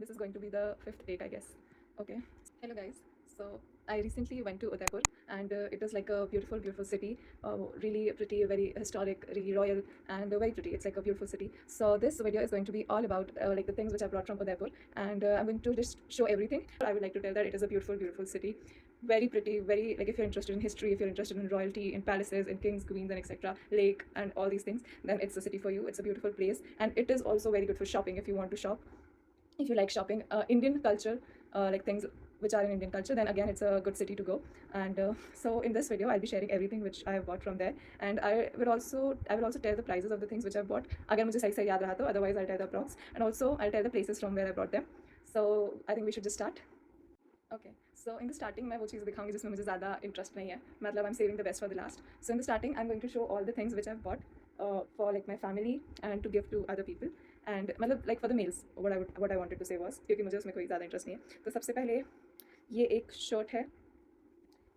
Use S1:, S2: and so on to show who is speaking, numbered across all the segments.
S1: This is going to be the fifth take, I guess. Okay. Hello, guys. So I recently went to Udaipur, and it was like a beautiful, beautiful city. Really pretty, very historic, really royal, and very pretty. It's like a beautiful city. So this video is going to be all about like the things which I brought from Udaipur, and I'm going to just show everything. I would like to tell that it is a beautiful, beautiful city. Very pretty, very like if you're interested in history, if you're interested in royalty, in palaces, in kings, queens, and etc., lake, and all these things, then it's a city for you. It's a beautiful place, and it is also very good for shopping if you want to shop, if you like shopping Indian culture, like things which are in Indian culture, then again it's a good city to go. And so in this video I'll be sharing everything which I have bought from there, and I will also tell the prices of the things which I've bought, agar mujhe sahi sahi yaad raha to, otherwise I'll tell the approx, and also I'll tell the places from where I brought them. So I think we should just start. Okay, so in the starting मैं वो चीज़ दिखाऊंगी जिसमें मुझे ज़्यादा interest नहीं है, मतलब I am saving the best for the last. So in the starting I am going to show all the things which I bought for like my family and to give to other people, and मतलब like for the males what I wanted to say was, क्योंकि मुझे उसमें कोई ज़्यादा interest नहीं है. तो सबसे पहले ये एक शर्ट है,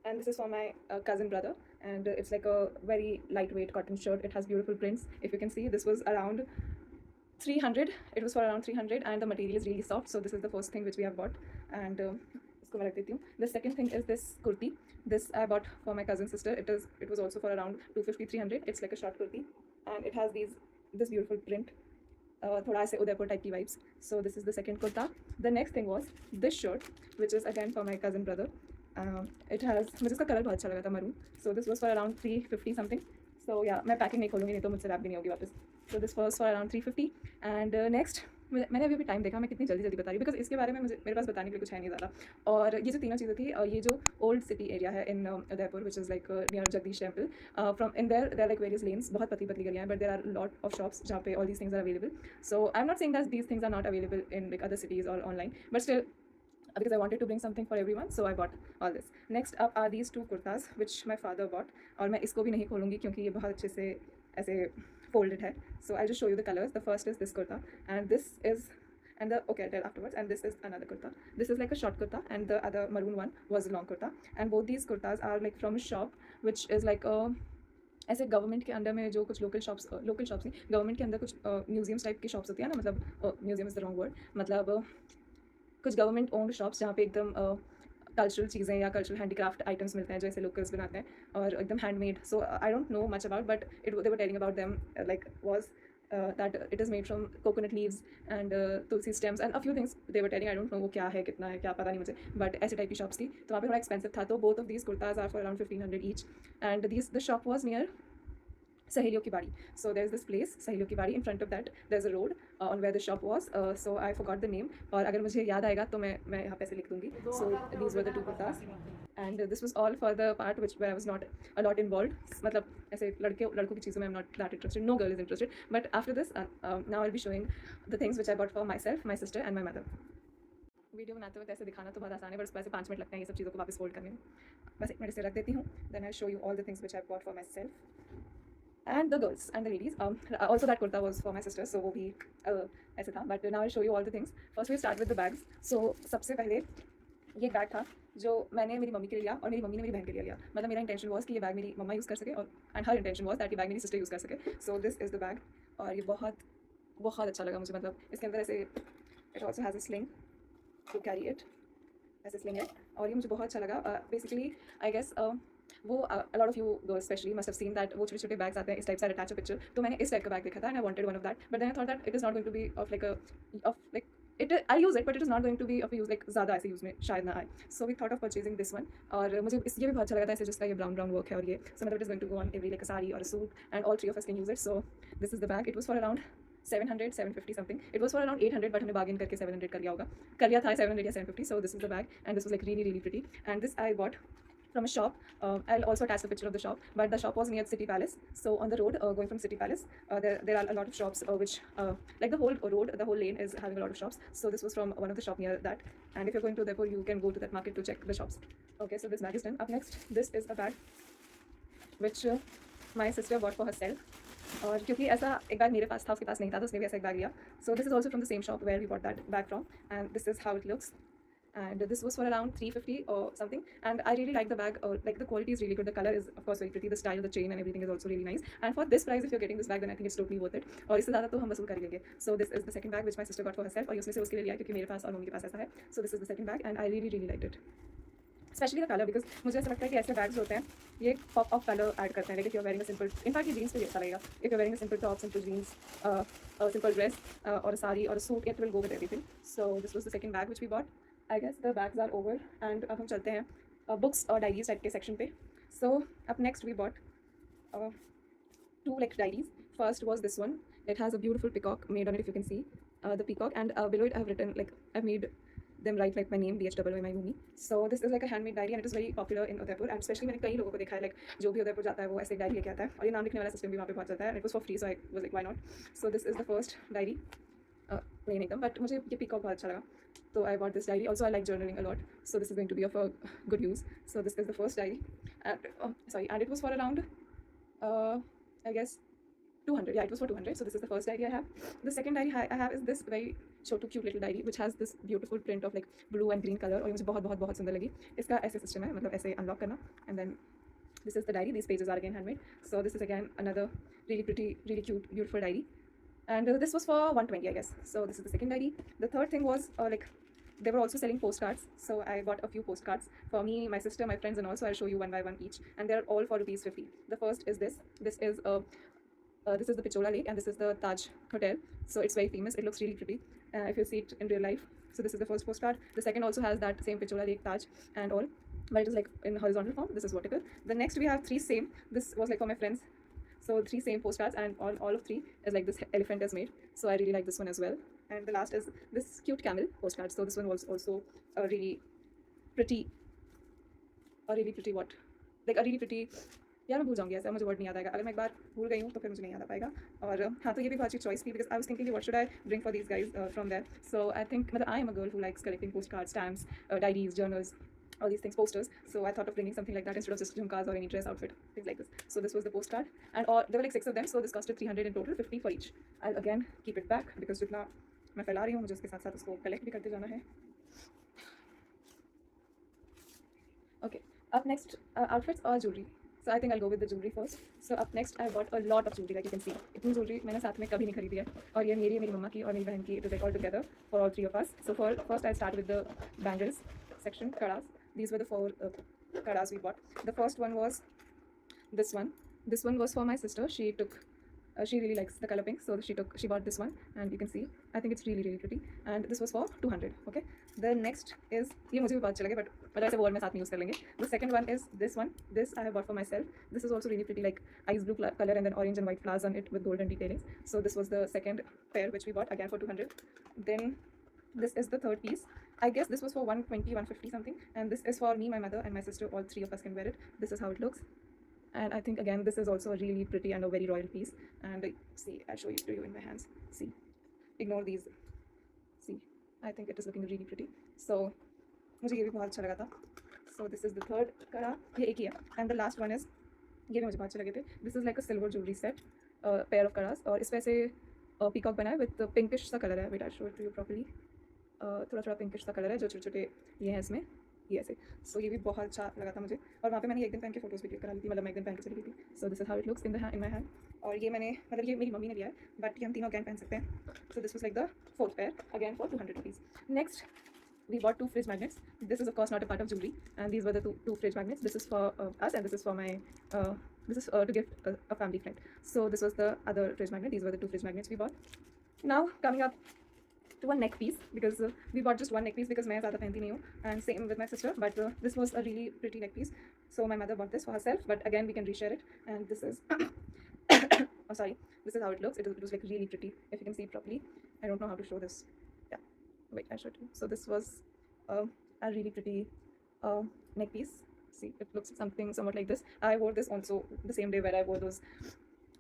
S1: and this is for my cousin brother, and it's like a very lightweight cotton shirt. It has beautiful prints. If you can see, this was around 300. It was for around 300, and the material is really soft. So this is the first thing which we have bought, and इसको मैं रख देती हूँ. The second thing is this kurti. This I bought for my cousin sister. It was also for around 250 300. It's like a short kurti, and it has this beautiful print. थोड़ा ऐसे Udaipur type की vibes. So this is the second kurta. The next thing was this shirt, which is again for my cousin brother. It has, मुझे इसका colour बहुत अच्छा लगा था, maroon. So this was for around 350 something. So yeah, मैं packing नहीं खोलूँगी, नहीं तो मुझसे रैप भी नहीं होगी वापस. So this was for around 350. And next मैंने अभी टाइम देखा, मैं कितनी जल्दी जल्दी बता रही हूँ, बिकॉज इसके बारे में मेरे पास बताने के लिए कुछ है नहीं ज़्यादा. और ये जो तीनों चीज़ें थी, ये जो ओल्ड सिटी एरिया है in Udaipur, which is like near Jagdish temple, from in there like various lanes, बहुत पतली पतली गलियाँ हैं, but there are lot of shops जहाँ पे all these things are available. So I am not saying that these things are not available in like other cities or online, but still, because I wanted to bring something for everyone, so I bought all this. Next up are these two kurtas which my father bought, और मैं इसको भी नहीं खोलूँगी क्योंकि ये बहुत अच्छे से ऐसे folded है. So I'll just show you the colors. The first is this kurta, and this is, and the, okay, I'll tell afterwards. And this is another kurta. This is like a short kurta, and the other maroon one was a long kurta. And both these kurtas are like from a shop which is like a, ऐसे government के under में जो कुछ local shops नहीं, government के अंदर कुछ museums type की शॉप्स होती है ना, मतलब museum is the wrong word, मतलब कुछ गवर्नमेंट ओन्ड शॉप्स जहाँ पे एकदम कल्चरल चीज़ें या कल्चरल हैंडीक्राफ्ट आइटम्स मिलते हैं जो ऐसे लोकल्स बनाते हैं और एकदम handmade. So I don't know much about, but they were telling about them like was that it is made from coconut leaves and tulsi stems and a few things they were telling. I don't know वो क्या है, कितना है, क्या पता नहीं मुझे, but ऐसे टाइप की शॉप्स थी, तो वहाँ पे थोड़ा एक्सपेंसिव था. तो both of these kurtas are for around 1500 each, and the shop was near Saheliyo ki Badi. So there's this place, Saheliyo ki Badi. In front of that, there's a road on where the shop was. So I forgot the name. और अगर मुझे याद आएगा तो मैं यहाँ पे ऐसे लिख दूँगी. So these were the two kurtas, and this was all for the part where I was not a lot involved. मतलब ऐसे लड़कों की चीज़ों में I'm not that interested. No girl is interested. But after this, now I'll be showing the things which I bought for myself, my sister, and my mother. Video बनाते वक्त ऐसे दिखाना तो बहुत आसान है, बट उसको ऐसे 5 मिनट लगते हैं ये सब चीज़ों को वापस फोल्ड करने में. बस 1 मिनट से रख देती हूँ. Then I show you all the things which I bought for myself and the girls and the ladies. Also that kurta was for my sister, so वो भी ऐसे था. But now I'll show you all the things. First we start with the bags. So सबसे पहले ये bag था जो मैंने मेरी मम्मी के लिए लिया और मेरी मम्मी ने मेरी बहन के लिए लिया. मतलब मेरा इंटेंशन वॉज कि ये बैग मेरी मम्मा यूज़ कर सके, और and her intention was that ये बैग मेरी सिस्टर यूज़ कर सके. सो दिस इज़ द बैग, और ये बहुत बहुत अच्छा लगा मुझे. मतलब इसके अंदर ऐसे it also has a sling to carry it, ऐसे स्लिंग है, और ये मुझे बहुत अच्छा लगा. बेसिकली आई गेस वो a lot of you girls especially must have seen that वो छोटे छोटे बैग्स आते हैं इस टाइप से, अटैच अ पिक्चर. तो मैंने इस टाइप का बैग देखा था, and I wanted one of that, but then I thought that it is not going to be of like it I use it, but it is not going to be of use like ज़्यादा ऐसे use में शायद ना आए. So we thought of purchasing this one, और मुझे ये भी बहुत अच्छा लगा था ऐसे जिसका ये ब्राउन ब्राउन वर्क है, और ये सो मतलब it is going to go on every like a sari और a suit, and all three of us can use it. So this is the bag. It was for around 700 750 something. It was for around 800, but हमने bargain करके 700 कर लिया था 700 या 750. So this is the bag, and this was like really really pretty, and this I bought from a shop. I'll also attach the picture of the shop, but the shop was near City Palace. So on the road going from City Palace, there are a lot of shops which like the whole road, the whole lane is having a lot of shops. So this was from one of the shop near that, and if you're going to Udaipur, you can go to that market to check the shops. Okay, so this bag is done. Up next, this is a bag which my sister bought for herself, और क्योंकि ऐसा एक bag मेरे पास था, उसके पास नहीं था, तो उसने भी ऐसा एक बैग लिया. So this is also from the same shop where we bought that bag from, and this is how it looks. and this was for around 350 or something. And I really like the bag, like the quality is really good, the color is of course very pretty, the style, the chain and everything is also really nice. And for this price, if you're getting this bag, then I think it's totally worth it. और इससे ज़्यादा तो हम वसूल कर लेंगे. So this is the second bag which my sister got for herself, और ये उसमें से उसके लिए लिया क्योंकि मेरे पास और मम्मी के पास ऐसा है. So this is the second bag and I really really liked it. Specially the colour, because मुझे ऐसा लगता है कि ऐसे बैग्स होते हैं ये पॉप ऑफ कलर ऐड करते हैं. Like if you are wearing a simple, in fact ये जीन्स पे भी अच्छा लगेगा. If you are wearing a simple top, simple jeans, simple dress और a साड़ी और suit, it will go with everything. So this was the second bag which we bought. I guess the bags are over and अब हम चलते हैं books और diaries type के section पे. So अब next we bought two like diaries. First was this one. It has a beautiful peacock made on it, if you can see the peacock, and below it I've written, like I've made them write like my name, BHW, my mummy. So this is like a handmade diary and it is very popular in Udaipur, and especially मैंने कई लोगों को देखा है, like जो भी उदयपुर जाता है वो ऐसे डायरी लेके आता है, और ये नाम लिखने वाला सिस्टम भी वहाँ पे बहुत जाता है. And it was for free, so I was like why not. So this is the first diary, plain एकदम, but मुझे ये peacock बहुत अच्छा लगा, so I bought this diary. Also I like journaling a lot, so this is going to be of a good use. So this is the first diary, and and it was for around I guess 200. Yeah, it was for 200. So this is the first diary I have. The second diary I have is this very Chhotu cute little diary which has this beautiful print of like blue and green color, और ये मुझे बहुत बहुत बहुत सुंदर लगी. इसका ऐसे सिस्टम है, मतलब ऐसे अनलॉक करना, and then this is the diary. These pages are again handmade. So this is again another really pretty, really cute, beautiful diary. And this was for 120, I guess. So this is the second diary. The third thing was like they were also selling postcards, so I bought a few postcards for me, my sister, my friends, and also I'll show you one by one each, and they're all for ₹50. The first is this. This is the Pichola Lake and this is the Taj Hotel. So it's very famous. It looks really pretty if you see it in real life. So this is the first postcard. The second also has that same Pichola Lake, Taj and all, but it is like in horizontal form. This is vertical. The next we have three same. This was like for my friends. So three same postcards, and all of three is like this elephant is made. So I really like this one as well. And the last is this cute camel postcard. So this one was also a really pretty what? Like a really pretty, यार मैं भूल जाऊँगी ऐसा, मुझे word नहीं याद आएगा. अगर मैं एक बार भूल गई हूँ तो फिर मुझे नहीं याद आ पाएगा. और हाँ, तो ये भी बहुत अच्छी चॉइस थी, because I was thinking what should I bring for these guys from there. So I think, मतलब I am a girl who likes collecting postcard, stamps, diaries, journals, all these things, posters. So I thought of bringing something like that instead of just jhumkas or any dress outfit, things like this. So this was the postcard, and all, there were like 6 of them, so this costed 300 in total, 50 for each. I'll again keep it back because जितना मैं फैला रही हूँ मुझे उसके साथ साथ उसको कलेक्ट भी करते जाना है. Okay, up next, outfits or jewelry. So I think I'll go with the jewelry first. So up next I bought a lot of jewelry, like you can see. इतनी jewelry मैंने साथ में कभी नहीं खरीदी है, और ये मेरी मम्मा की और मेरी बहन की, it is like all together for all 3 of us. So first I'll start with the bangles section, kadas. These were the 4 kadas we bought. The first one was this one. This one was for my sister. She really likes the color pink, so she bought this one, and you can see I think it's really really pretty, and this was for 200. Okay, the next is, ये मुझे भी बहुत अच्छा लगे, but मतलब ऐसे word में साथ में यूज़ कर लेंगे. The second one is this one. This I have bought for myself. This is also really pretty, like ice blue color and then orange and white flowers on it with golden detailings. So this was the second pair which we bought again for 200. Then this is the third piece. I guess this was for 120, 150 something, and this is for me, my mother, and my sister. All 3 of us can wear it. This is how it looks. And I think again this is also a really pretty and a very royal piece. And see, I'll show it to you in my hands. See, ignore these. See, I think it is looking really pretty. So मुझे ये भी बहुत अच्छा लगा था. So this is the third कड़ा, ये एक ही है. And the last one is, ये भी मुझे बहुत अच्छे लगे थे. This is like a silver jewelry set, pair of कड़ास, और इस पे से peacock बना है with pinkish सा कलर है. Wait, I'll show it to you properly. थोड़ा थोड़ा पिंकिश सा कलर है, जो छोटे छोटे ये हैं इसमें, ये ऐसे. सो ये भी बहुत अच्छा लगा था मुझे, और वहाँ पे मैंने एक दिन पहन के फोटोज़ भी क्लिक करा ली थी, मतलब मैं एक दिन पहन के चली गई थी. सो this is how it looks in my hand. और ये मैंने, मतलब ये मेरी मम्मी ने लिया है, बट ये हम तीनों अगैन पहन सकते हैं. So this was like the 4th pair again for 200 rupees. Next we bought 2 fridge magnets. This is of course not a part of jewelry, and these were the two fridge magnets. This is for us, and this is for my this is to gift a family friend. So this was the other fridge magnet. These were the 2 fridge magnets we bought. Now coming up to a neck piece, because we bought just one neck piece because मैं ज़्यादा पहनती नहीं हूँ, and same with my sister, but this was a really pretty neck piece. So my mother bought this for herself, but again we can reshare it, and this is oh sorry, this is how it looks. It was like really pretty, if you can see it properly. I don't know how to show this. Yeah, wait, I'll show it to you. So this was a really pretty neck piece. See, it looks somewhat like this. I wore this also the same day where I wore those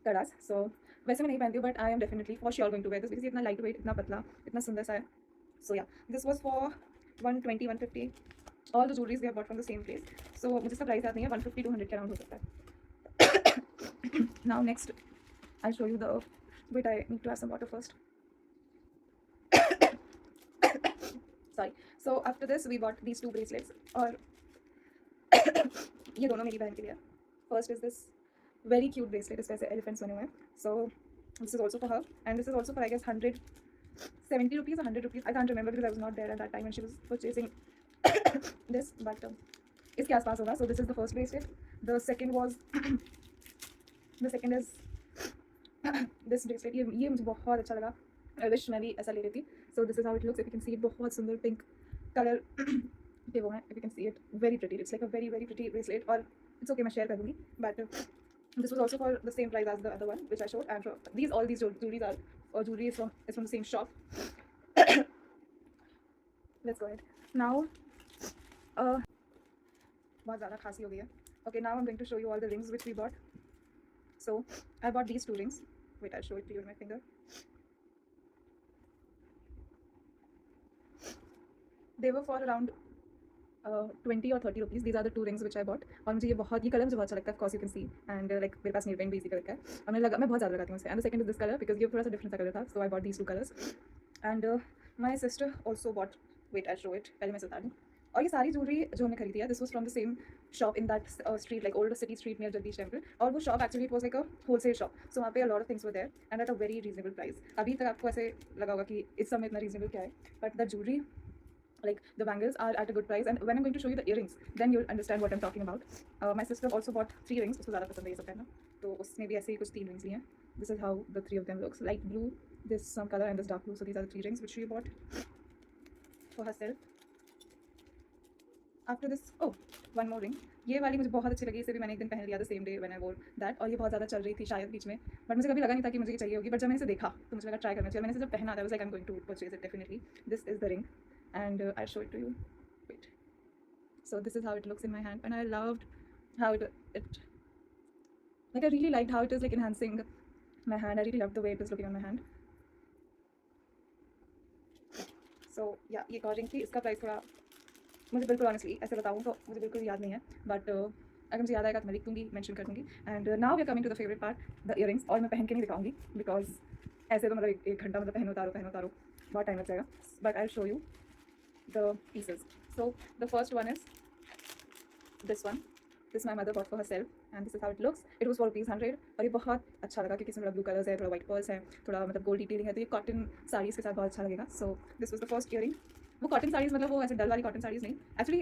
S1: kadas. So वैसे मैं नहीं पहनती हूँ, but I am definitely for sure going to wear this, because इतना light weight, इतना पतला, इतना सुंदर सा है. So ya, this was for 120, 150. All the jewelleries we have bought from the same place. So मुझे इसका प्राइस याद नहीं है, 150 to 100 के अराउंड हो सकता है. Now next I show you the, wait, I need to have some water first. sorry. So after this we bought these two bracelets, और ये दोनों मेरी बहन के लिए है. First is this very cute bracelet, इस वैसे elephants बने हुए हैं. So this is also for her, and this is also for I guess 170 rupees or 100 rupees. I can't remember because I was not there at that time when she was purchasing this, but इसके आसपास होगा. So this is the first bracelet. The second was the second is this bracelet. ये मुझे बहुत अच्छा लगा. I wish मैं भी ऐसा ले लेती. So this is how it looks. If you can see it, बहुत सुंदर pink color पे वो है. If you can see it, very pretty. It's like a very very pretty bracelet. और it's okay, मैं share कर दूँगी. But this was also for the same price as the other one which I showed. And all these jewelries are jewelry is from the same shop. Let's go ahead now. बहुत ज़्यादा खांसी हो गई है. Okay, now I'm going to show you all the rings which we bought. So I bought these two rings. Wait, I'll show it to you on my finger. They were for around 20 or 30 rupees. These are the two rings which I bought. और मुझे ये colour मुझे बहुत अच्छा लगता है. Of course you can see. And like मेरे पास nail paint भी इसी कलर का है. और मैं बहुत ज़्यादा लगाती हूँ इसे. And the second is this color because ये थोड़ा सा different सा कलर था. So I bought these two colors. And my sister also bought. Wait, I'll show it. पहले मैं बता दूँ. और ये सारी ज्वेलरी जो हमने खरीदी है, this was from the same shop in that street, like old city street near Jagdish temple. और वो shop actually it was like a wholesale shop. So वहाँ पे a lot of things were there and at a very reasonable price. अभी तक आपको ऐसे लगा होगा कि इस समय इतना रीजनेबल क्या है, but the jewellery like the bangles are at a good price. And when I'm going to show you the earrings, then you'll understand what I'm talking about. My sister also bought 3 rings. उसको ज़्यादा पसंद है ये सब पहनना, तो उसने भी ऐसे ही कुछ 3 rings लिए हैं. This is how the 3 of them looks. Light blue, this some color and this dark blue. So these are the 3 rings which she bought for herself. After this, oh, one more ring. ये वाली मुझे बहुत अच्छी लगी. इसे भी मैंने एक दिन पहन लिया the same day when I wore that. और ये बहुत ज़्यादा चल रही थी शायद बीच में, बट मुझे कभी लगा नहीं था कि मुझे ये चाहिए होगी. बट जब मैंने इसे देखा तो मुझे लगा ट्राई करना चाहिए. मैंने इसे जब पहना था, I was like I'm going to purchase it definitely. This is the ring. And I'll show it to you. Wait. So this is how it looks in my hand, and I loved how it like I really liked how it is like enhancing my hand. I really loved the way it is looking on my hand. So yeah, ये ring थी. इसका price थोड़ा मुझे बिल्कुल honestly ऐसे बताऊँ तो मुझे बिल्कुल याद नहीं है, बट अगर मुझे याद आएगा तो मैं लिख दूँगी, मेंशन कर दूँगी. And now we are coming to the favourite part, the earrings. और मैं पहन के नहीं दिखाऊंगी बिकॉज ऐसे तो मतलब एक घंटा मतलब पहनो उतारो बहुत टाइम लग जाएगा. But I will show you the pieces. So the first one is this one. This my mother bought for herself, and this is how it looks. It was for ₹100. और ये बहुत अच्छा लगा क्योंकि इसमें थोड़ा ब्लू कलर्स है, थोड़ा वाइट पर्ल्स है, थोड़ा मतलब गोल्ड डिटेलिंग है, तो ये कॉटन साड़ीज़ के साथ बहुत अच्छा लगेगा. So this was the first earring. वो कॉटन साड़ीज़ मतलब वो ऐसे डल वाली कॉटन साड़ीज़ नहीं, actually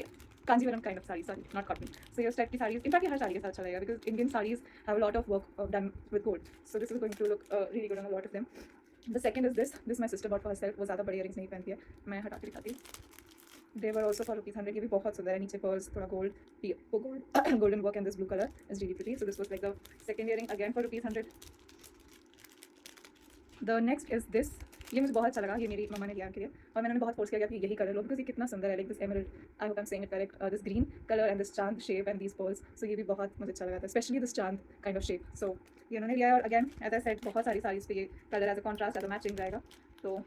S1: Kanjeevaram kind of sari, sorry not cotton. So ये टाइप की साड़ीज़, इनफैक्ट ये हर साड़ी के साथ अच्छा लगेगा because Indian saris have a lot of work done with gold. So this is going to look really good on a lot of them. The second is this my sister bought for herself. वो ज़्यादा बड़ी earrings नहीं पहनती है, मैं हटा के दिखाती हूँ. They were also for ₹100. ये भी बहुत सुंदर है. नीचे pearls, थोड़ा gold, golden work, and this blue color is really pretty. So this was like the second earring again for ₹100. The next is this. ये मुझे बहुत अच्छा लगा. ये मेरी मम्मा ने लिया के लिए और मैंने बहुत फोर्स किया कि यही कलर लो बिकॉज ये कितना सुंदर है. Like this emerald, I hope I am saying it correct, this green colour and this चांद शेप एंड दीज पर्ल्स. सो ये भी बहुत मुझे अच्छा लगा था, स्पेशली दिस चांद काइंड ऑफ शेप. सो ये उन्होंने लिया. और अगैन एज आई सेड बहुत सारी साड़ीज़ पे ये colour as a contrast as a matching रहेगा. तो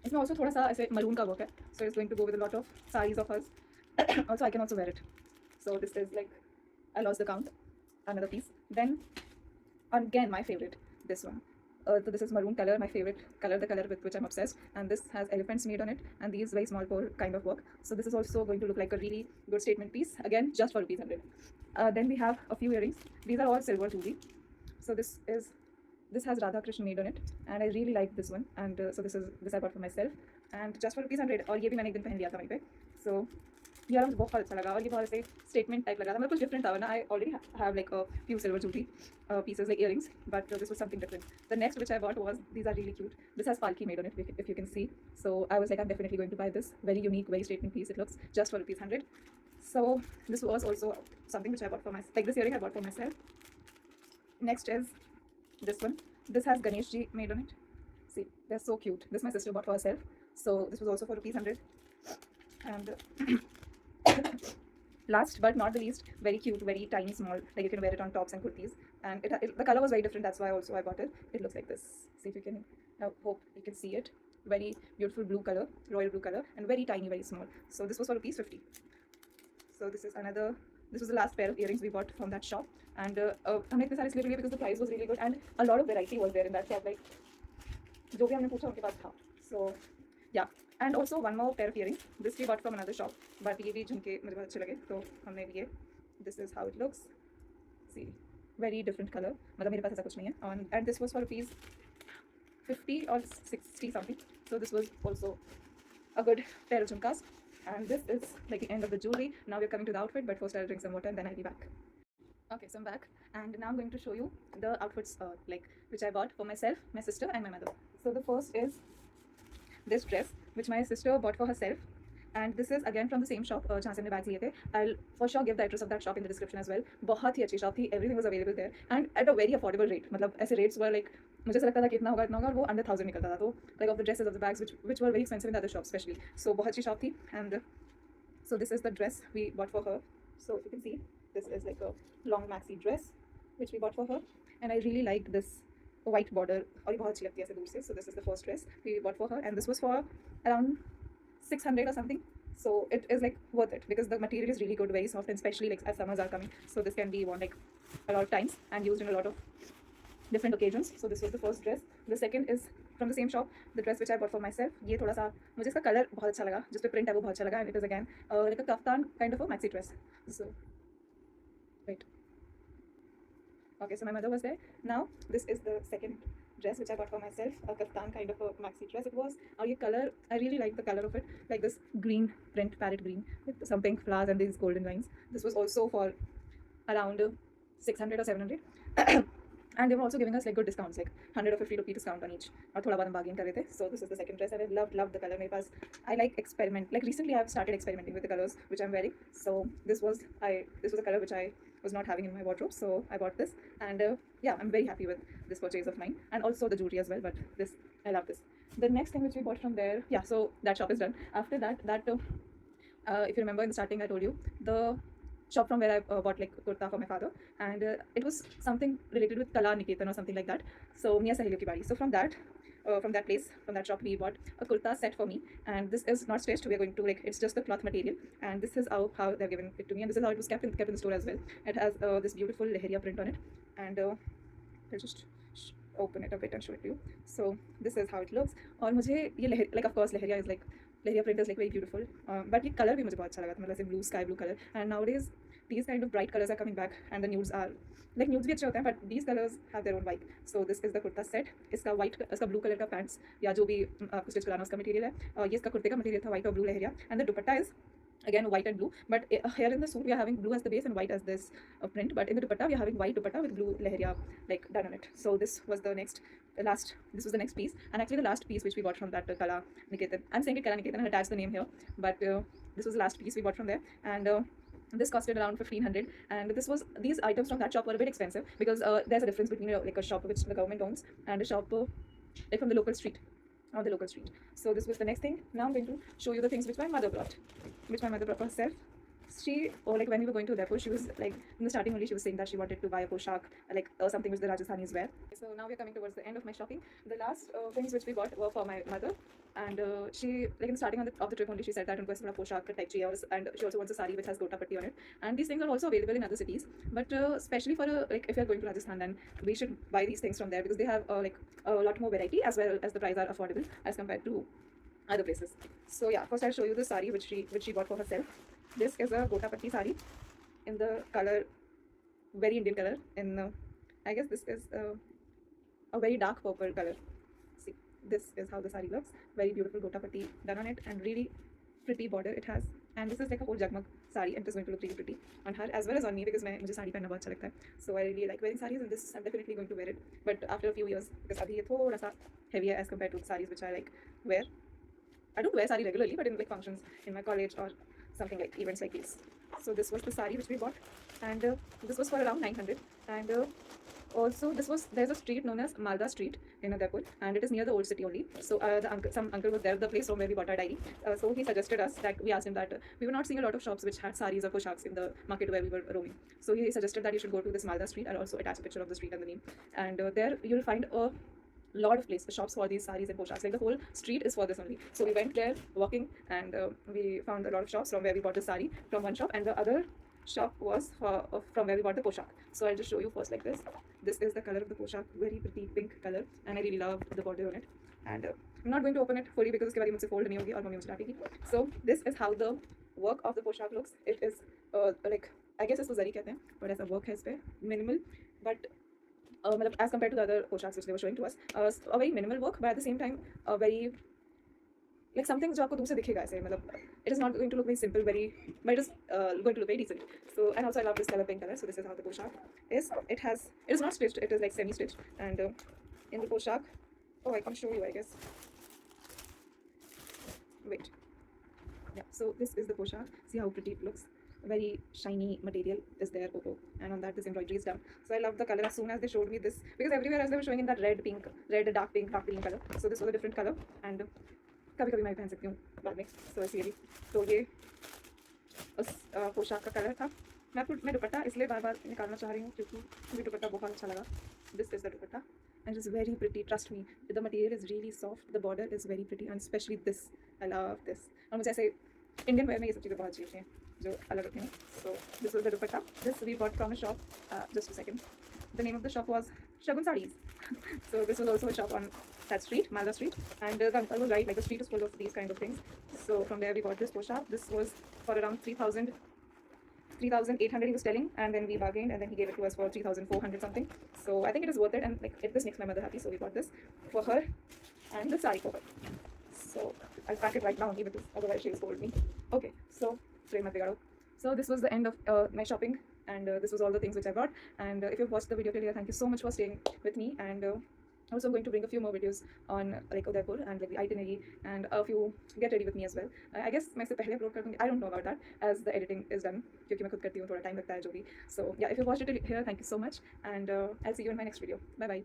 S1: इसमें ऑल्सो थोड़ा सा ऐसे मरून का वर्क है. So it's going to go with a lot of saris of hers. Also I can also wear it. So this is like, I lost the count. Another piece. Then again my favorite, this one. So this is maroon color, my favorite color, the color with which I'm obsessed. And this has elephants made on it and these very small pearl kind of work. So this is also going to look like a really good statement piece. Again, just for ₹100. Then we have a few earrings. These are all silver jewelry. So this has Radha Krishna made on it, and I really like this one. And so this I bought for myself, and just for ₹100. और ये भी मैंने एक दिन पहन लिया था वहीं पे. So ये वाला मुझे बहुत अच्छा लगा और ये बहुत ऐसे स्टेटमेंट टाइप लगा था. मतलब कुछ डिफरेंट था, वरना I already have like a few silver jewellery pieces like earrings, but this was something different. The next which I bought was, these are really cute. This has Palki made on it, if you can see. So I was like, I'm definitely going to buy this. Very unique, very statement piece it looks, just for ₹100. So this was also something which I bought for myself. Like this earring I bought for myself. Next is this one. This has Ganesh ji made on it. See, they're so cute. This my sister bought for herself. So this was also for ₹100. And last but not the least, very cute, very tiny, small, like you can wear it on tops and kurtis. And the color was very different, that's why also I bought it. It looks like this. See if you can, I hope you can see it. Very beautiful blue color, royal blue color, and very tiny, very small. So this was for ₹50. So this was the last pair of earrings we bought from that shop. And हमने इतने सारे इसलिए लिए because the price was really good and a lot of variety was there in that shop. Like जो भी हमने पूछा उनके पास था. So yeah, And also one more pair of earrings. This we got from another shop, but ये भी झुमके मुझे बहुत अच्छे लगे तो हमने लिए. This is how it looks. See, very different color. मतलब मेरे पास ऐसा कुछ नहीं है. And this was for rupees 50 or 60 something. So this was also a good pair of jhumkas. And this is like the end of the jewelry. Now we're coming to the outfit, but first I'll drink some water and then I'll be back. Okay, so I'm back, and now I'm going to show you the outfits like which I bought for myself, my sister, and my mother. So the first is this dress, which my sister bought for herself, and this is again from the same shop जहाँ से हमने bags लिए थे. I'll for sure give the address of that shop in the description as well. बहुत ही अच्छी shop थी, everything was available there, and at a very affordable rate. मतलब ऐसे rates were like मुझे ऐसा लगता था कि इतना होगा और वो under 1000 निकलता था. तो like of the dresses of the bags which were very expensive in the other shops especially. So बहुत अच्छी shop थी, and so this is the dress we bought for her. So if you can see, this is like a long maxi dress which we bought for her, and I really liked this white border और ये बहुत अच्छी लगती है ऐसे दूर से. So this is the first dress we bought for her, and this was for around 600 or something. So it is like worth it because the material is really good, very soft, and especially like as summers are coming, so this can be worn like a lot of times and used in a lot of different occasions. So this was the first dress. The second is from the same shop, the dress which I bought for myself. ये थोड़ा सा मुझे इसका colour बहुत अच्छा लगा, जिस पे प्रिंट है वो बहुत अच्छा लगा, and it is again like a kaftan kind of a maxi dress. So wait, okay, so my mother was there. Now this is the second dress which I bought for myself, a kaftan kind of a maxi dress it was. और ये color, I really like the color of it, like this green print, parrot green with some pink flowers and these golden lines. This was also for around 600 or 700. And they were also giving us like good discounts, like 100 or 50 rupee discount on each, और थोड़ा बहुत हम bargain कर रहे थे. So this is the second dress, and I loved the color. मेरे पास I like experiment, like recently I've started experimenting with the colors which I'm wearing. So this was a color which I was not having in my wardrobe, so I bought this, and yeah, I'm very happy with this purchase of mine, and also the jewelry as well. But this, I love this. The next thing which we bought from there, yeah, so that shop is done. After that if you remember in the starting I told you the shop from where I bought like kurta for my father, and it was something related with Kala Niketan or something like that. So Mia Saheliyo ki bari. So from that place, from that shop, we bought a kurta set for me, and this is not stretched. We are going to like, it's just the cloth material, and this is how they've given it to me, and this is how it was kept in the store as well. It has this beautiful leheria print on it, and I'll just open it a bit and show it to you. So this is how it looks. और मुझे ये like of course leheria is like, leheria print is like very beautiful, but ये color भी मुझे बहुत अच्छा लगा था, मतलब ऐसे blue sky blue color, and nowadays these kind of bright colors are coming back, and the nudes are like, nudes भी अच्छे होते हैं, but these colors have their own vibe. So this is the kurta set. इसका blue color का pants या जो भी आपको stitch कराना उसका material है, ये इसका कुर्ते का material था, white और blue leheria, and the dupatta is again white and blue, but here in the suit we are having blue as the base and white as this print, but in the dupatta we are having white dupatta with blue leheria like done on it. So this was the next piece, and actually the last piece which we bought from that Kala Niketan. I'm saying it Kala Niketan and attach the name here, but this was the last piece we bought from there, and this costed around 1500, and these items from that shop were a bit expensive because there's a difference between like a shop which the government owns and a shop like from the local street, on the local street. So this was the next thing. Now I'm going to show you the things which my mother brought for herself. She, like when we were going to Udaipur, she was like, in the starting only she was saying that she wanted to buy a poshak, like something which the Rajasthanis wear. So now we're coming towards the end of my shopping. The last things which we bought were for my mother, and she, like in the starting of the trip only, she said that unko aisa poshak type chahiye, and she also wants a sari which has gota patti on it, and these things are also available in other cities, but especially for like if you're going to Rajasthan, then we should buy these things from there because they have like a lot more variety, as well as the price are affordable as compared to other places. So yeah, first I'll show you the sari which she bought for herself. This is a gota patti sari in the color, very Indian color, in I guess this is a very dark purple color. See, this is how the sari looks. Very beautiful gota patti done on it, and really pretty border it has. And this is like a whole jagmag sari, and it is going to look really pretty on her as well as on me because मुझे साड़ी पहनना बहुत अच्छा लगता है. So I really like wearing saris, and this I'm definitely going to wear it. But after a few years, because अभी ये थोड़ा सा heavier as compared to the saris which I like wear. I don't wear sari regularly, but in like functions in my college or something like events like these. So this was the sari which we bought, and this was for around 900. And also there's a street known as Malda Street in Udaipur, and it is near the old city only. So some uncle was there, the place from where we bought our dairy. So he suggested us that we asked him that we were not seeing a lot of shops which had saris or poshaks in the market where we were roaming. So he suggested that you should go to this Malda Street. I'll also attach a picture of the street and the name. And there you'll find a lot of shops for these saris and poshaks. Like the whole street is for this only. So we went there walking, and we found a lot of shops from where we bought the sari from one shop, and the other shop was from where we bought the poshak. So I'll just show you first like this. This is the color of the poshak, very pretty pink color, and I really love the border on it. And I'm not going to open it fully because उसके बाद ये मुझसे fold नहीं होगी और mummy मुझे डांटेगी. So this is how the work of the पोशाक looks. It is like I guess इसको जरी कहते हैं, but ऐसा work है इस पे minimal, but मतलब as compared to the other पोशाक्स which they were showing to us, a very minimal work, but at the same time a very like something जो आपको दूर से दिखेगा ऐसे मतलब it is not going to look very simple very but it is going to look very decent. So and also I love this color, pink color. So this is how the poshak is. It is not stitched, it is like semi stitched. And in the poshak, oh I can show you I guess, wait, yeah, so this is the poshak. See how pretty it looks, very shiny material is there over, and on that this embroidery is done. So I love the color as soon as they showed me this, because everywhere else they were showing in that red pink, red dark pink, dark green color. So this was a different color, and कभी कभी मैं पहन सकती हूँ बाद में. सो इसलिए तो ये उस पोशाक का कलर था. मैं दुपट्टा इसलिए बार बार निकालना चाह रही हूँ क्योंकि मुझे दुपट्टा बहुत अच्छा लगा. This is the dupatta and is very pretty, trust me. The material is really soft, the border is very pretty and specially this, I love this. और मुझे ऐसे इंडियन वेयर में ये सब चीज़ें बहुत अच्छी होती हैं जो अलग होती हैं. So this was the dupatta. This we bought from a shop, just a second. The name of the shop was Shagun Sarees. So this was also a shop on that street, Malda Street, and the uncle was right, like the street is full of these kind of things. So from there we got this poshak. This was for around 3,800 he was telling, and then we bargained, and then he gave it to us for 3,400 something. So I think it is worth it, and like this makes my mother happy. So we got this for her and the sari for her. So I'll pack it right now only because otherwise she'll scold me. Okay, so frame my figaro. So this was the end of my shopping, and this was all the things which I got. And if you've watched the video till here, thank you so much for staying with me. And also I'm going to bring a few more videos on like Udaipur and like the itinerary, and a few get ready with me as well. I guess मैं इससे पहले upload कर दूँगी. I don't know about that as the editing is done क्योंकि मैं खुद करती हूँ, थोड़ा time लगता है जो भी. So yeah, if you watched it till here, thank you so much, and I'll see you in my next video. Bye bye.